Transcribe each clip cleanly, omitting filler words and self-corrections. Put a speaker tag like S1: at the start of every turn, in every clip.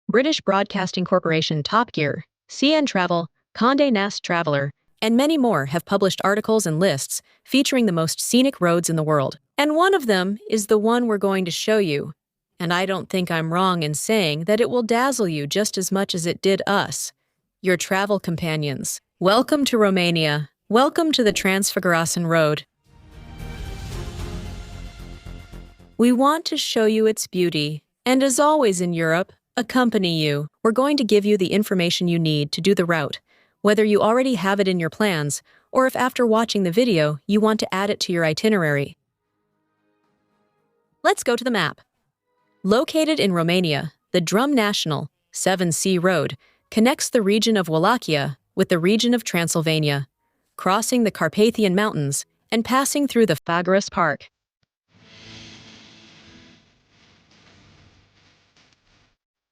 S1: British Broadcasting Corporation Top Gear, CN Travel, Condé Nast Traveler, and many more have published articles and lists featuring the most scenic roads in the world. And one of them is the one we're going to show you. And I don't think I'm wrong in saying that it will dazzle you just as much as it did us, your travel companions. Welcome to Romania. Welcome to the Transfagarasan Road. We want to show you its beauty, and as always in Europe, accompany you. We're going to give you the information you need to do the route, whether you already have it in your plans, or if after watching the video you want to add it to your itinerary. Let's go to the map. Located in Romania, the Drum National 7C Road connects the region of Wallachia with the region of Transylvania, crossing the Carpathian Mountains and passing through the Fagaras Park.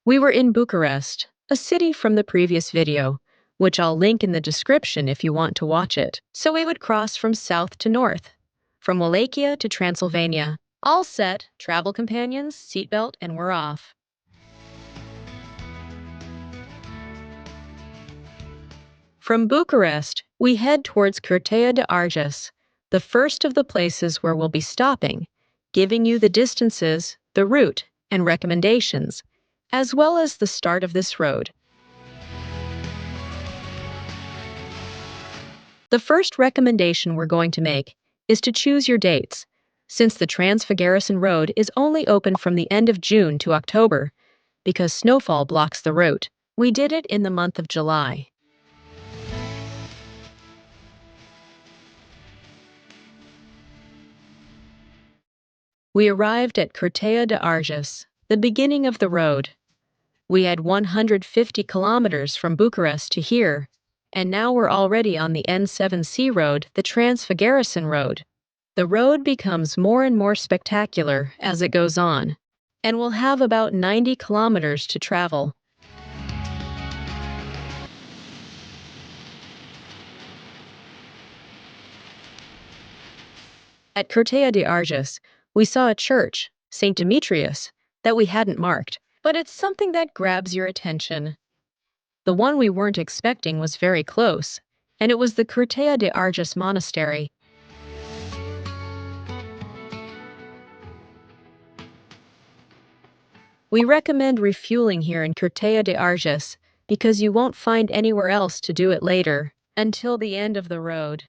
S1: We were in Bucharest, a city from the previous video, which I'll link in the description if you want to watch it. So we would cross from south to north, from Wallachia to Transylvania. All set, travel companions, seatbelt, and we're off. From Bucharest, we head towards Curtea de Arges, the first of the places where we'll be stopping, giving you the distances, the route, and recommendations, as well as the start of this road. The first recommendation we're going to make is to choose your dates, since the Transfagarasan Road is only open from the end of June to October, because snowfall blocks the route. We did it in the month of July. We arrived at Curtea de Arges, the beginning of the road. We had 150 kilometers from Bucharest to here, and now we're already on the N7C road, the Transfagarasan Road. The road becomes more and more spectacular as it goes on, and we'll have about 90 kilometers to travel. At Curtea de Arges, we saw a church, St. Demetrius, that we hadn't marked, but it's something that grabs your attention. The one we weren't expecting was very close, and it was the Curtea de Arges Monastery. We recommend refueling here in Curtea de Arges because you won't find anywhere else to do it later, until the end of the road.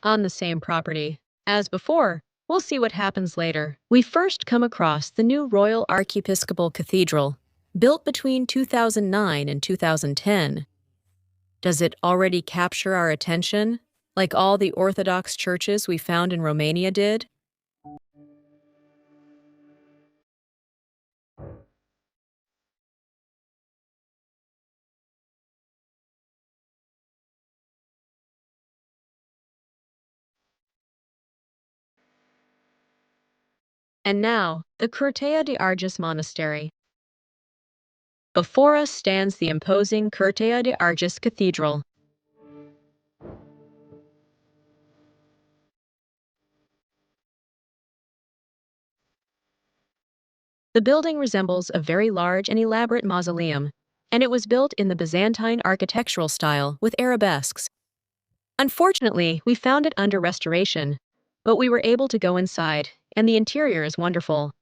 S1: On the same property. As before, we'll see what happens later. We first come across the new Royal Archiepiscopal Cathedral, built between 2009 and 2010. Does it already capture our attention, like all the Orthodox churches we found in Romania did? And now, the Curtea de Arges Monastery. Before us stands the imposing Curtea de Arges Cathedral. The building resembles a very large and elaborate mausoleum, and it was built in the Byzantine architectural style with arabesques. Unfortunately, we found it under restoration, but we were able to go inside, and the interior is wonderful.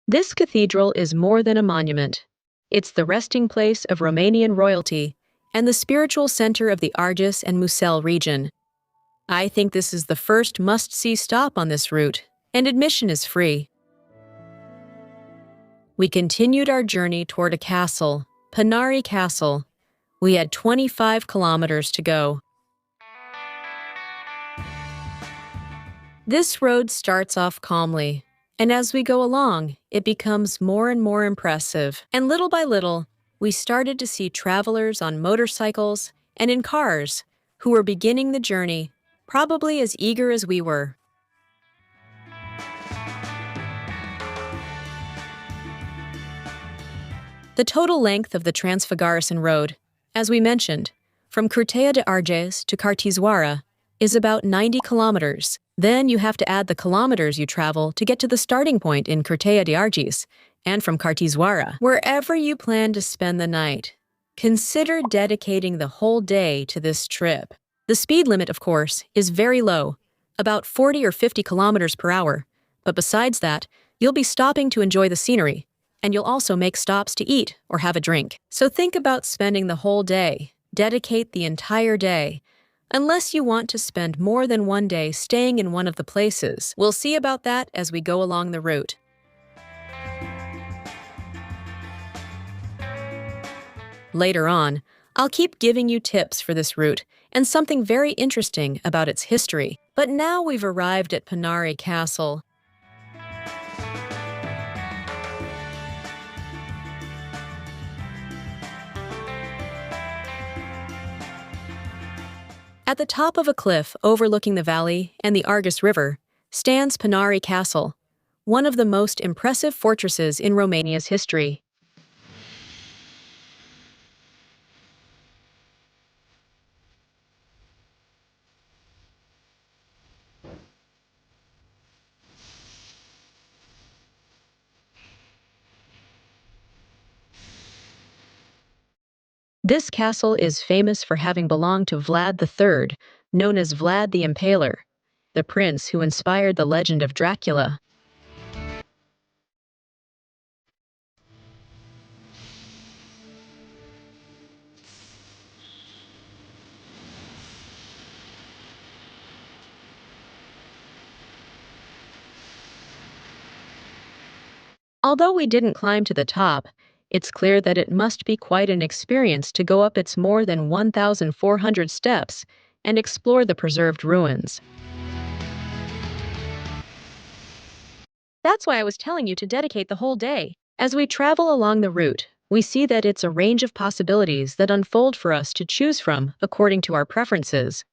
S1: This cathedral is more than a monument. It's the resting place of Romanian royalty and the spiritual center of the Arges and Musel region. I think this is the first must-see stop on this route, and admission is free. We continued our journey toward a castle, Poenari Castle. We had 25 kilometers to go. This road starts off calmly, and as we go along, it becomes more and more impressive. And little by little, we started to see travelers on motorcycles and in cars who were beginning the journey, probably as eager as we were. The total length of the Transfagarasan road, as we mentioned, from Curtea de Arges to Cathedrals, is about 90 kilometers. Then you have to add the kilometers you travel to get to the starting point in Curtea de Arges, and from Cathedrals, wherever you plan to spend the night. Consider dedicating the whole day to this trip. The speed limit, of course, is very low, about 40 or 50 kilometers per hour, but besides that, you'll be stopping to enjoy the scenery, and you'll also make stops to eat or have a drink. So think about spending the whole day. Dedicate the entire day, unless you want to spend more than one day staying in one of the places. We'll see about that as we go along the route. Later on, I'll keep giving you tips for this route and something very interesting about its history. But now we've arrived at Poenari Castle. At the top of a cliff overlooking the valley and the Arges River stands Poenari Castle, one of the most impressive fortresses in Romania's history. This castle is famous for having belonged to Vlad III, known as Vlad the Impaler, the prince who inspired the legend of Dracula. Although we didn't climb to the top, it's clear that it must be quite an experience to go up its more than 1,400 steps and explore the preserved ruins. That's why I was telling you to dedicate the whole day. As we travel along the route, we see that it's a range of possibilities that unfold for us to choose from according to our preferences.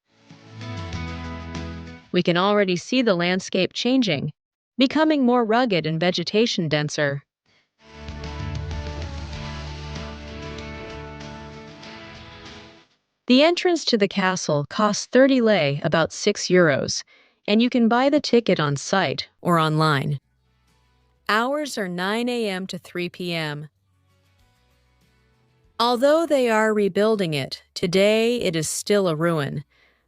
S1: We can already see the landscape changing, becoming more rugged and vegetation denser. The entrance to the castle costs 30 lei, about €6, and you can buy the ticket on site or online. Hours are 9 a.m. to 3 p.m. Although they are rebuilding it, today it is still a ruin,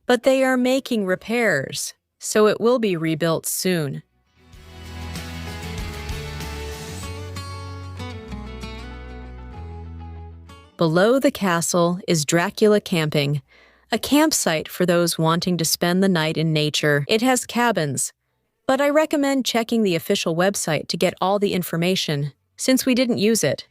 S1: but they are making repairs, so it will be rebuilt soon. Below the castle is Dracula Camping, a campsite for those wanting to spend the night in nature. It has cabins, but I recommend checking the official website to get all the information, since we didn't use it.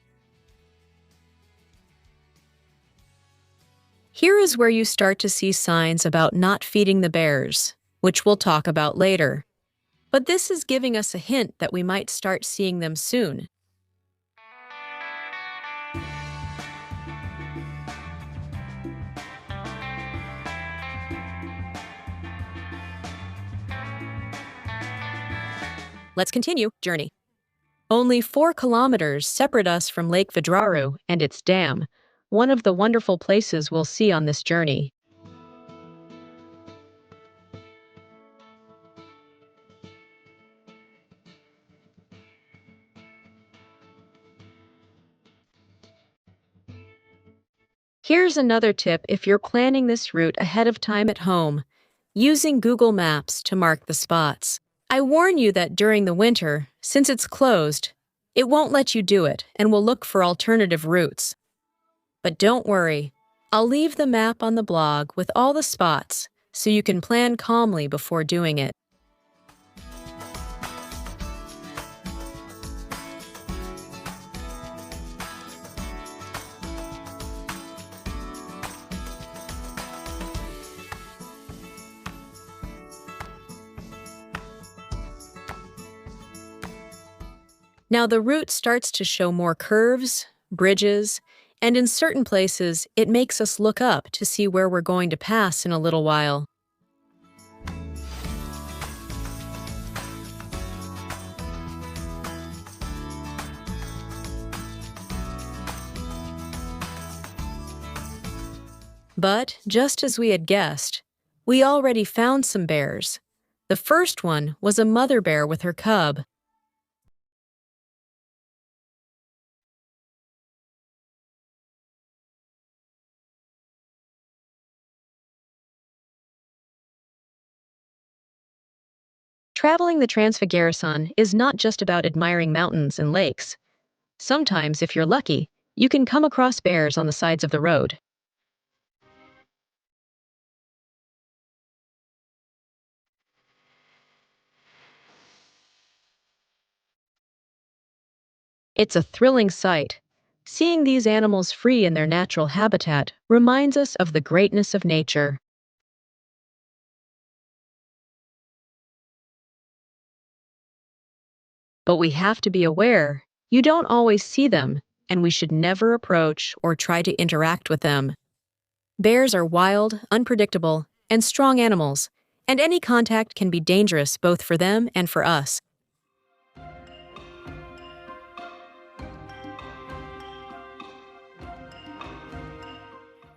S1: Here is where you start to see signs about not feeding the bears, which we'll talk about later. But this is giving us a hint that we might start seeing them soon. Let's continue journey. Only 4 kilometers separate us from Lake Vidraru and its dam, one of the wonderful places we'll see on this journey. Here's another tip if you're planning this route ahead of time at home, using Google Maps to mark the spots. I warn you that during the winter, since it's closed, it won't let you do it and will look for alternative routes. But don't worry, I'll leave the map on the blog with all the spots so you can plan calmly before doing it. Now the route starts to show more curves, bridges, and in certain places it makes us look up to see where we're going to pass in a little while. But, just as we had guessed, we already found some bears. The first one was a mother bear with her cub. Traveling the Transfagarasan is not just about admiring mountains and lakes. Sometimes, if you're lucky, you can come across bears on the sides of the road. It's a thrilling sight. Seeing these animals free in their natural habitat reminds us of the greatness of nature. But we have to be aware, you don't always see them, and we should never approach or try to interact with them. Bears are wild, unpredictable, and strong animals, and any contact can be dangerous both for them and for us.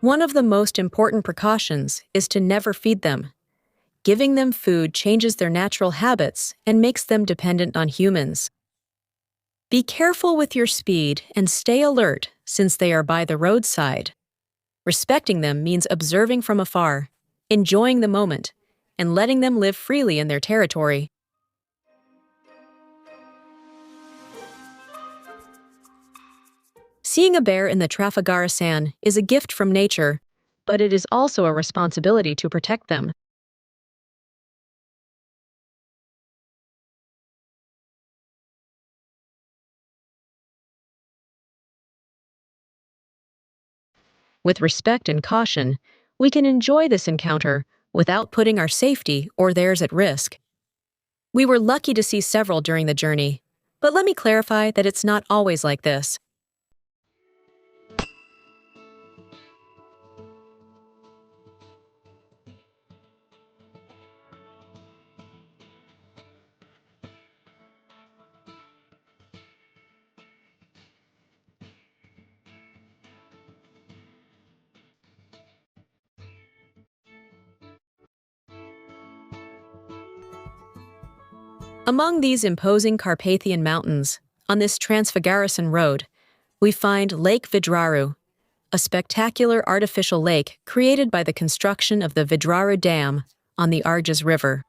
S1: One of the most important precautions is to never feed them. Giving them food changes their natural habits and makes them dependent on humans. Be careful with your speed and stay alert since they are by the roadside. Respecting them means observing from afar, enjoying the moment, and letting them live freely in their territory. Seeing a bear in the Transfagarasan is a gift from nature, but it is also a responsibility to protect them. With respect and caution, we can enjoy this encounter without putting our safety or theirs at risk. We were lucky to see several during the journey, but let me clarify that it's not always like this. Among these imposing Carpathian mountains, on this Transfagarasan road, we find Lake Vidraru, a spectacular artificial lake created by the construction of the Vidraru Dam on the Arges River.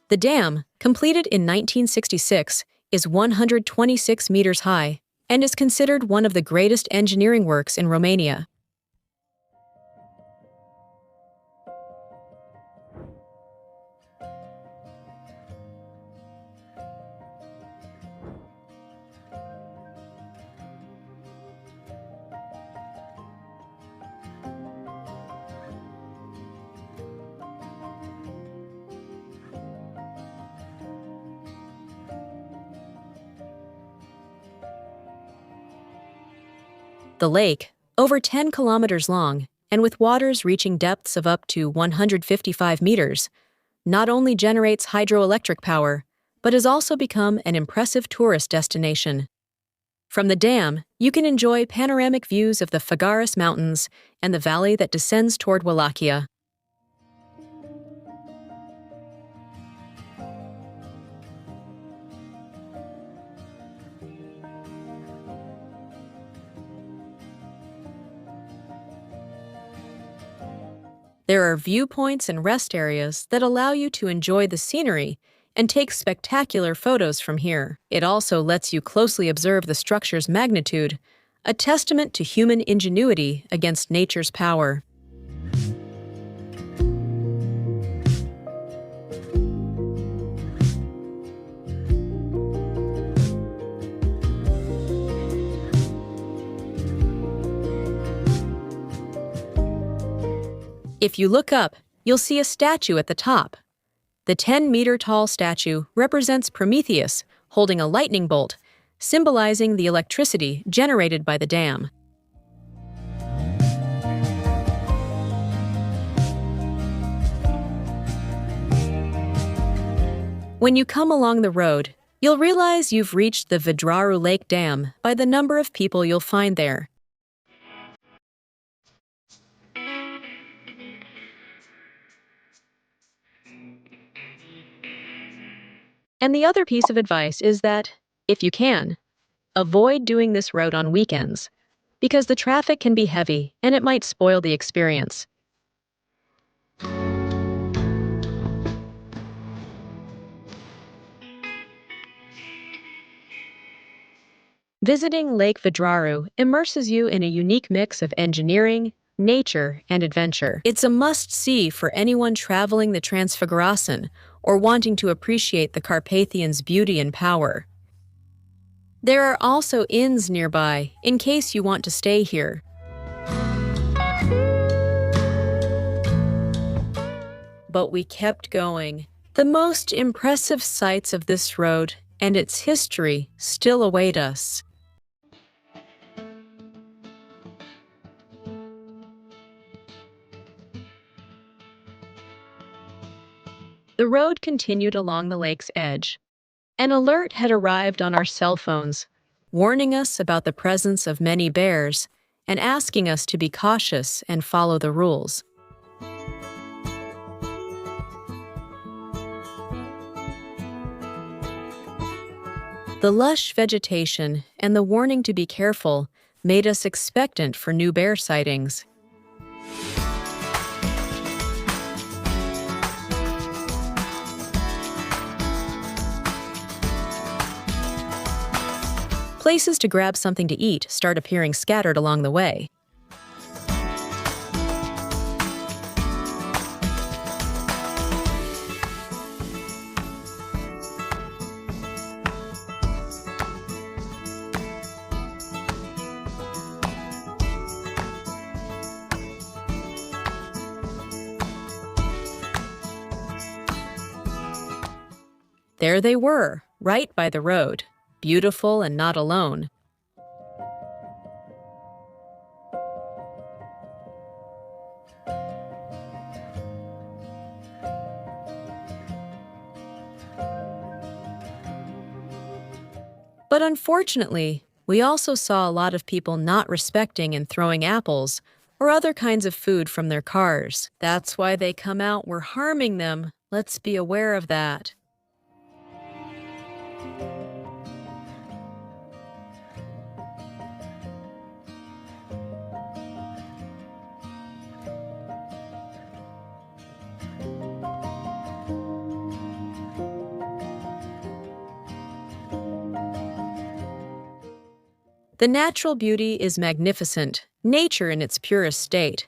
S1: The dam, completed in 1966, is 126 meters high and is considered one of the greatest engineering works in Romania. The lake, over 10 kilometers long and with waters reaching depths of up to 155 meters, not only generates hydroelectric power, but has also become an impressive tourist destination. From the dam, you can enjoy panoramic views of the Fagaras Mountains and the valley that descends toward Wallachia. There are viewpoints and rest areas that allow you to enjoy the scenery and take spectacular photos from here. It also lets you closely observe the structure's magnitude, a testament to human ingenuity against nature's power. If you look up, you'll see a statue at the top. The 10-meter-tall statue represents Prometheus holding a lightning bolt, symbolizing the electricity generated by the dam. When you come along the road, you'll realize you've reached the Vidraru Lake Dam by the number of people you'll find there. And the other piece of advice is that, if you can, avoid doing this route on weekends, because the traffic can be heavy and it might spoil the experience. Visiting Lake Vidraru immerses you in a unique mix of engineering, nature, and adventure. It's a must-see for anyone traveling the Transfagarasan or wanting to appreciate the Carpathians' beauty and power. There are also inns nearby, in case you want to stay here. But we kept going. The most impressive sights of this road and its history still await us. The road continued along the lake's edge. An alert had arrived on our cell phones, warning us about the presence of many bears and asking us to be cautious and follow the rules. The lush vegetation and the warning to be careful made us expectant for new bear sightings. Places to grab something to eat start appearing scattered along the way. There they were, right by the road, beautiful and not alone. But unfortunately, we also saw a lot of people not respecting and throwing apples or other kinds of food from their cars. That's why they come out, we're harming them. Let's be aware of that. The natural beauty is magnificent, nature in its purest state.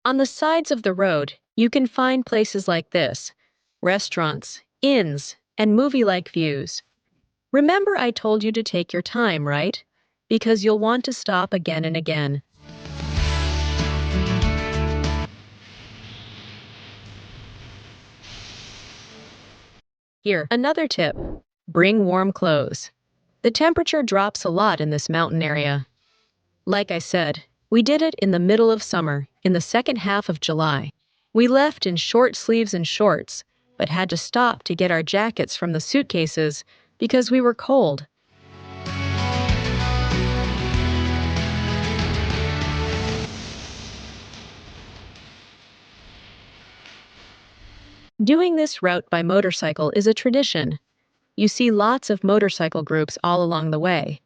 S1: On the sides of the road, you can find places like this: restaurants, inns, and movie-like views. Remember I told you to take your time, right? Because you'll want to stop again and again. Here, another tip. Bring warm clothes. The temperature drops a lot in this mountain area. Like I said, we did it in the middle of summer, in the second half of July. We left in short sleeves and shorts, but had to stop to get our jackets from the suitcases because we were cold. Doing this route by motorcycle is a tradition. You see lots of motorcycle groups all along the way.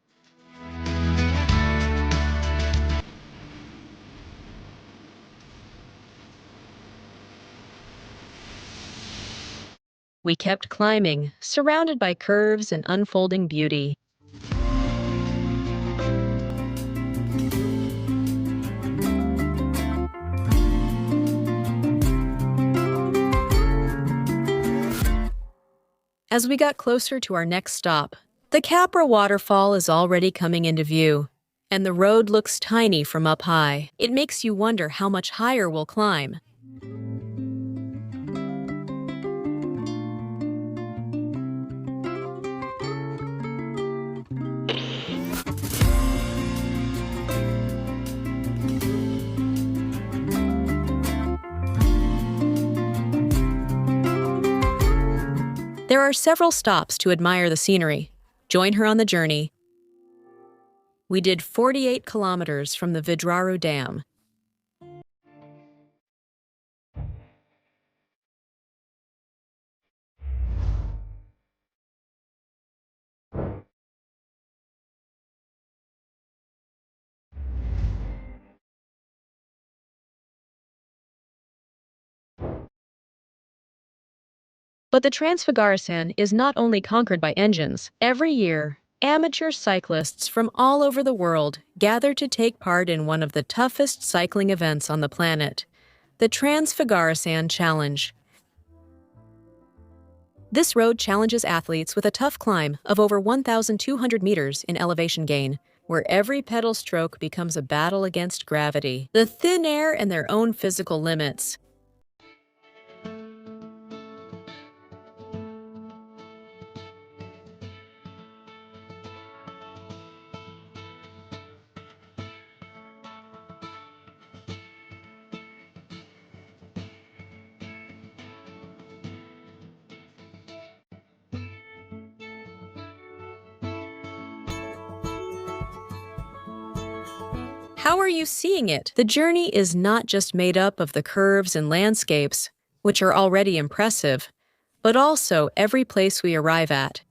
S1: We kept climbing, surrounded by curves and unfolding beauty. As we got closer to our next stop, the Capra waterfall is already coming into view, and the road looks tiny from up high. It makes you wonder how much higher we'll climb. There are several stops to admire the scenery. Join her on the journey. We did 48 kilometers from the Vidraru Dam. But the Transfagarasan is not only conquered by engines. Every year, amateur cyclists from all over the world gather to take part in one of the toughest cycling events on the planet, the Transfagarasan Challenge. This road challenges athletes with a tough climb of over 1,200 meters in elevation gain, where every pedal stroke becomes a battle against gravity, the thin air, and their own physical limits. How are you seeing it? The journey is not just made up of the curves and landscapes, which are already impressive, but also every place we arrive at.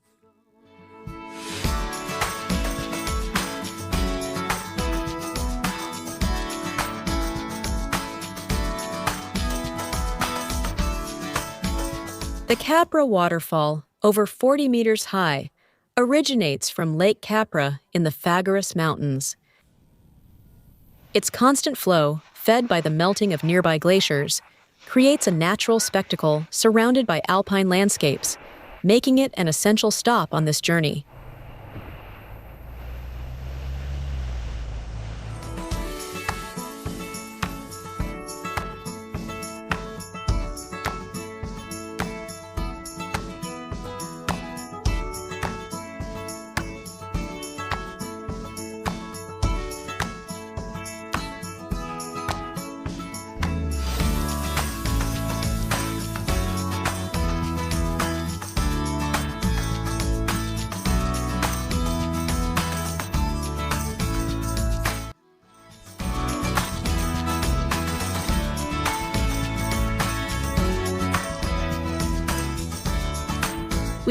S1: The Capra waterfall, over 40 meters high, originates from Lake Capra in the Fagaras Mountains. Its constant flow, fed by the melting of nearby glaciers, creates a natural spectacle surrounded by alpine landscapes, making it an essential stop on this journey.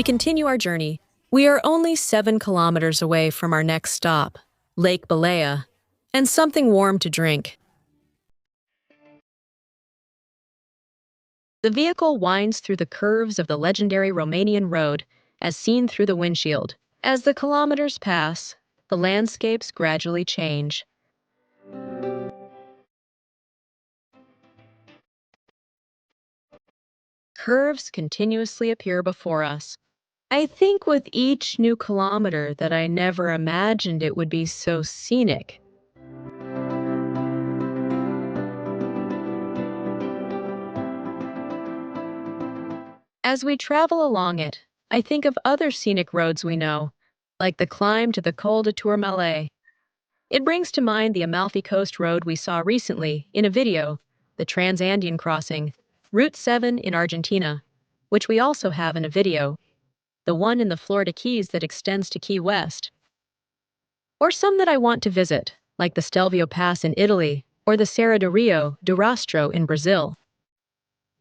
S1: We continue our journey. We are only 7 kilometers away from our next stop, Lake Balea, and something warm to drink. The vehicle winds through the curves of the legendary Romanian road as seen through the windshield. As the kilometers pass, the landscapes gradually change. Curves continuously appear before us. I think with each new kilometer that I never imagined it would be so scenic. As we travel along it, I think of other scenic roads we know, like the climb to the Col de Tourmalet. It brings to mind the Amalfi Coast Road we saw recently in a video, the Trans-Andean Crossing, Route 7 in Argentina, which we also have in a video, the one in the Florida Keys that extends to Key West. Or some that I want to visit, like the Stelvio Pass in Italy or the Serra do Rio do Rastro in Brazil.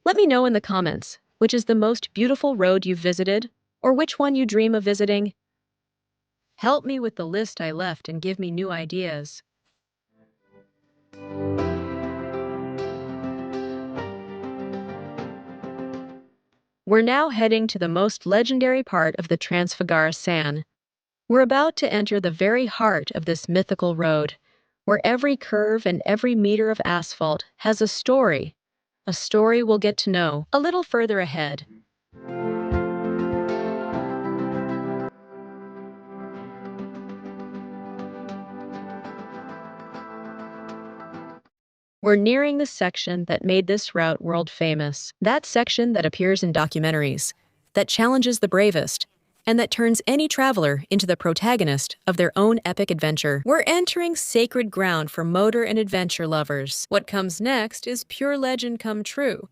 S1: Let me know in the comments which is the most beautiful road you've visited or which one you dream of visiting. Help me with the list I left and give me new ideas. We're now heading to the most legendary part of the Transfagarasan. We're about to enter the very heart of this mythical road, where every curve and every meter of asphalt has a story we'll get to know a little further ahead. We're nearing the section that made this route world famous. That section that appears in documentaries, that challenges the bravest, and that turns any traveler into the protagonist of their own epic adventure. We're entering sacred ground for motor and adventure lovers. What comes next is pure legend come true.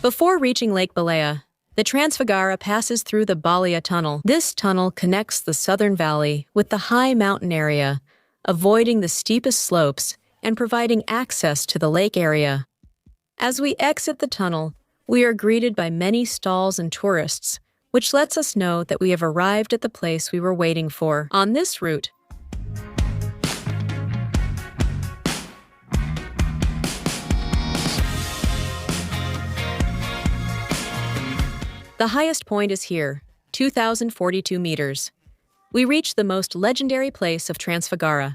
S1: Before reaching Lake Balea, the Transfagara passes through the Balea tunnel. This tunnel connects the southern valley with the high mountain area, avoiding the steepest slopes and providing access to the lake area. As we exit the tunnel, we are greeted by many stalls and tourists, which lets us know that we have arrived at the place we were waiting for. On this route, the highest point is here, 2,042 meters. We reach the most legendary place of Transfagara.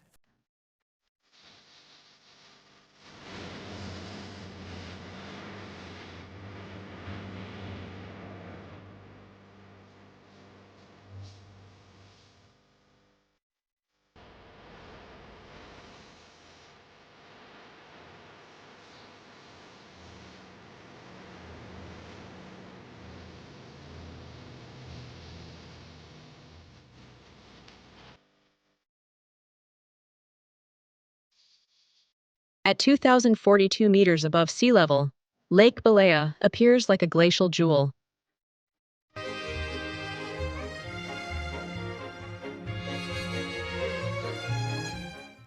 S1: At 2,042 meters above sea level, Lake Balea appears like a glacial jewel.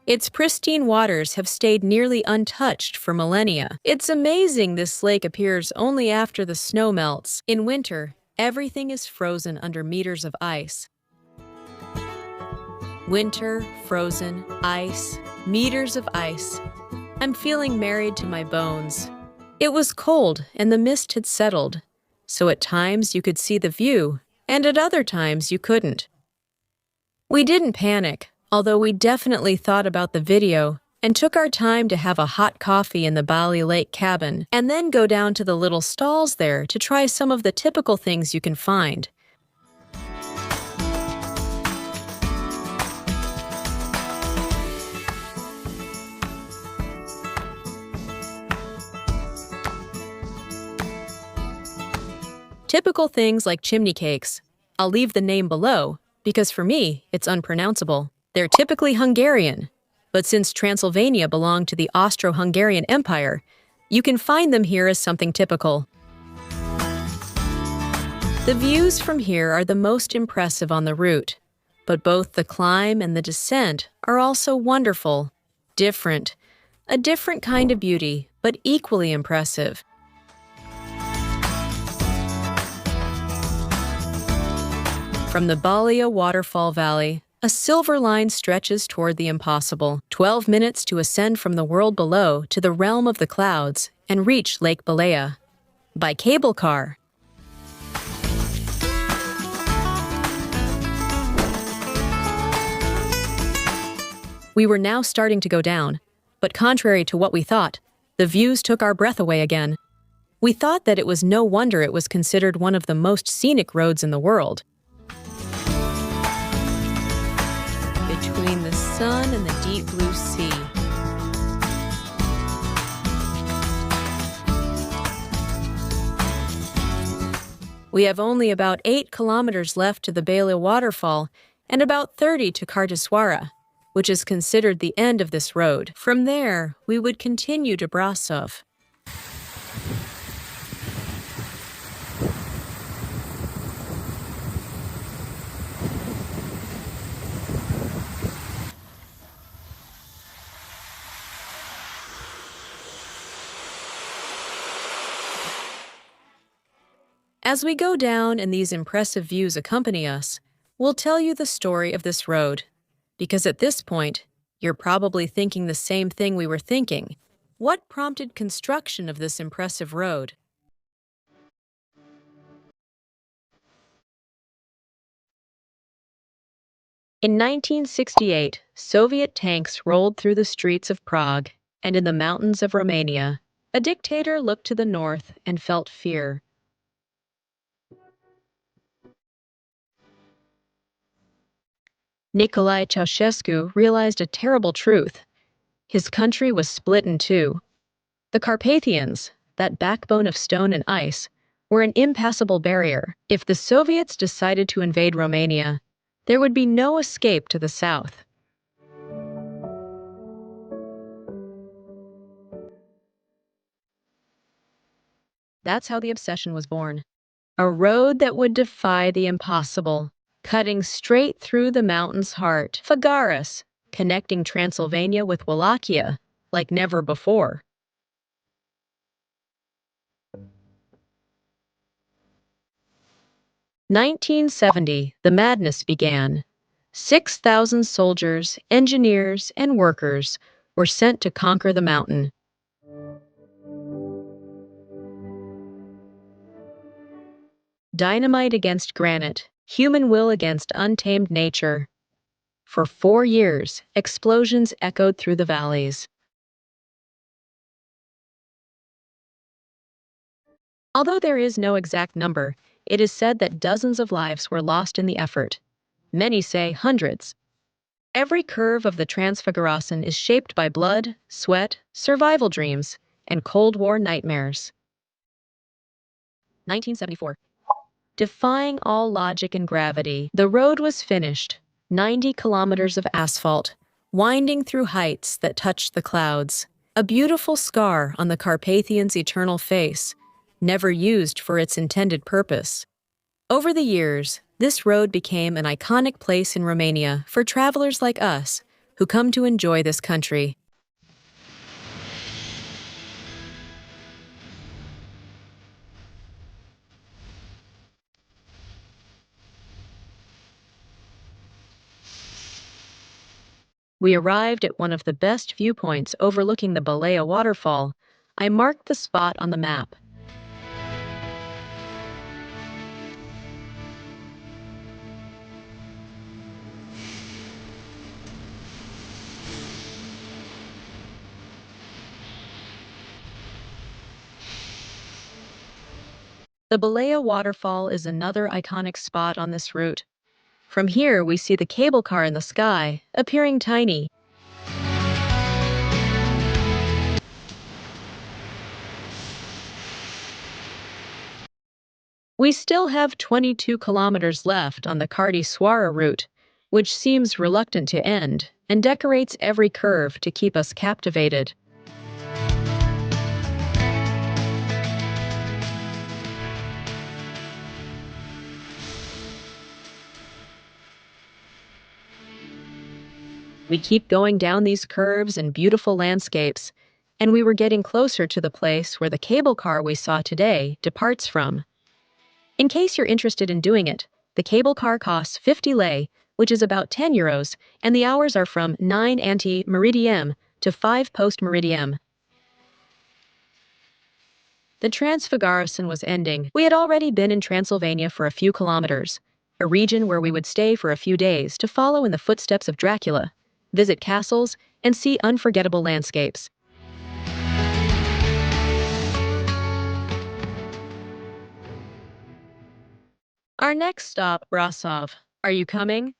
S1: Its pristine waters have stayed nearly untouched for millennia. It's amazing this lake appears only after the snow melts. In winter, everything is frozen under meters of ice. Winter, frozen, ice, meters of ice. I'm feeling married to my bones. It was cold and the mist had settled, so at times you could see the view, and at other times you couldn't. We didn't panic, although we definitely thought about the video and took our time to have a hot coffee in the Bali Lake cabin and then go down to the little stalls there to try some of the typical things you can find. Typical things like chimney cakes. I'll leave the name below, because for me, it's unpronounceable. They're typically Hungarian, but since Transylvania belonged to the Austro-Hungarian Empire, you can find them here as something typical. The views from here are the most impressive on the route, but both the climb and the descent are also wonderful, different, a different kind of beauty, but equally impressive. From the Balea Waterfall Valley, a silver line stretches toward the impossible. 12 minutes to ascend from the world below to the realm of the clouds and reach Lake Balea. By cable car. We were now starting to go down, but contrary to what we thought, the views took our breath away again. We thought that it was no wonder it was considered one of the most scenic roads in the world. Between the sun and the deep blue sea. We have only about 8 kilometers left to the Balea waterfall and about 30 to Curtea, which is considered the end of this road. From there, we would continue to Brasov. As we go down and these impressive views accompany us, we'll tell you the story of this road. Because at this point, you're probably thinking the same thing we were thinking. What prompted construction of this impressive road? In 1968, Soviet tanks rolled through the streets of Prague and in the mountains of Romania. A dictator looked to the north and felt fear. Nicolae Ceausescu realized a terrible truth. His country was split in two. The Carpathians, that backbone of stone and ice, were an impassable barrier. If the Soviets decided to invade Romania, there would be no escape to the south. That's how the obsession was born. A road that would defy the impossible, cutting straight through the mountain's heart. Fagaras, connecting Transylvania with Wallachia like never before. 1970, the madness began. 6,000 soldiers, engineers, and workers were sent to conquer the mountain. Dynamite against granite, human will against untamed nature. For 4 years, explosions echoed through the valleys. Although there is no exact number, it is said that dozens of lives were lost in the effort. Many say hundreds. Every curve of the Transfagarasan is shaped by blood, sweat, survival dreams, and Cold War nightmares. 1974. Defying all logic and gravity, the road was finished. 90 kilometers of asphalt, winding through heights that touched the clouds. A beautiful scar on the Carpathian's eternal face, never used for its intended purpose. Over the years, this road became an iconic place in Romania for travelers like us who come to enjoy this country. We arrived at one of the best viewpoints overlooking the Balea Waterfall. I marked the spot on the map. The Balea Waterfall is another iconic spot on this route. From here, we see the cable car in the sky, appearing tiny. We still have 22 kilometers left on the Cardi-Suara route, which seems reluctant to end and decorates every curve to keep us captivated. We keep going down these curves and beautiful landscapes, and we were getting closer to the place where the cable car we saw today departs from. In case you're interested in doing it, the cable car costs 50 lei, which is about 10 euros, and the hours are from 9 ante meridiem to 5 post meridiem. The Transfagarasan was ending. We had already been in Transylvania for a few kilometers, a region where we would stay for a few days to follow in the footsteps of Dracula, visit castles, and see unforgettable landscapes. Our next stop, Brasov. Are you coming?